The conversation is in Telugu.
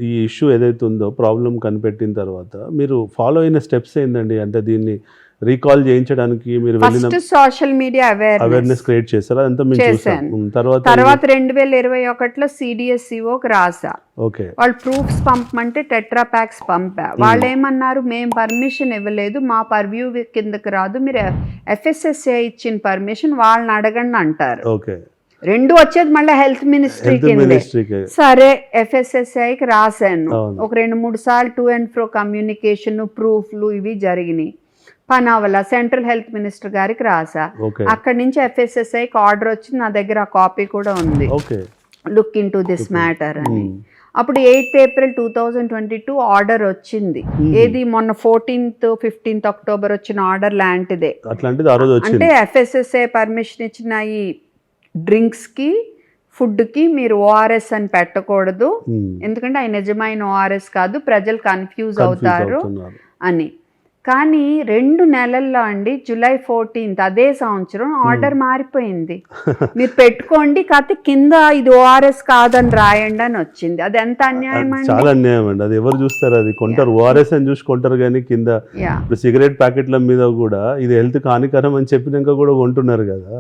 ఈ ఇష్యూ ఏదైతే ఉందో ప్రాబ్లం కనిపెట్టిన తర్వాత మీరు ఫాలో అయిన స్టెప్స్ ఏందండి? అంటే దీన్ని రీకాల్ చేయించడానికి మీరు వెళ్ళిన first social media awareness create చేస్తారా? అదంతా మేము చూసాం. తర్వాత 2021లో CDSCOకి రాసా. ఓకే, వాళ్ళు ప్రూఫ్స్ పంపమంటే టెట్రా ప్యాక్స్ పంపా. వాళ్ళు ఏమన్నారు, మేము పర్మిషన్ ఇవ్వలేదు, మా పర్వ్యూ కిందకి రాదు, మీరు FSSAI ఇచ్చిన పర్మిషన్ వాళ్ళని అడగండి అంటారు. ఓకే, రెండు వచ్చేది మళ్ళీ హెల్త్ మినిస్ట్రీ కిందే. మినిస్ట్రీకి సరే FSSAIకి రాశాను. అవును. ఒక 2-3 సార్లు టు అండ్ ఫ్రో కమ్యూనికేషన్, ప్రూఫ్లు ఇవి జరిగినాయి. పనావల సెంట్రల్ హెల్త్ మినిస్టర్ గారికి రాసా. ఓకే, అక్కడి నుంచి FSSAIకి ఆర్డర్ వచ్చింది, నా దగ్గర ఆ కాపీ కూడా ఉంది, okay, look in to this matter అని. అప్పుడు 8 ఏప్రిల్ 2022 ఆర్డర్ వచ్చింది. ఏది మొన్న 14th 15th అక్టోబర్ వచ్చిన ఆర్డర్ లాంటిదే. అట్లాంటిది ఆ రోజు వచ్చింది. అంటే FSSAI పర్మిషన్ ఇచ్చిన ఈ డ్రింక్స్కి, ఫుడ్కి మీరు ORS అని పెట్టకూడదు, ఎందుకంటే ఆయన నిజమైన ORS కాదు, ప్రజలు కన్ఫ్యూజ్ అవుతారు అని. కానీ 2 నెలల్లో అండి, జూలై 14th అదే సంవత్సరం ఆర్డర్ మారిపోయింది. మీరు పెట్టుకోండి, కాకపోతే కింద ఇది ORS కాదని రాయండి అని వచ్చింది. అది ఎంత అన్యాయం అండి. చాలా అన్యాయం అండి. అది ఎవరు చూస్తారు? అది కొంటారు, ORS అని చూసి కొంటారు, కానీ కింద ఇప్పుడు సిగరెట్ ప్యాకెట్ల మీద కూడా ఇది హెల్త్ హానికరం అని చెప్పినాక కూడా కొంటున్నారు కదా.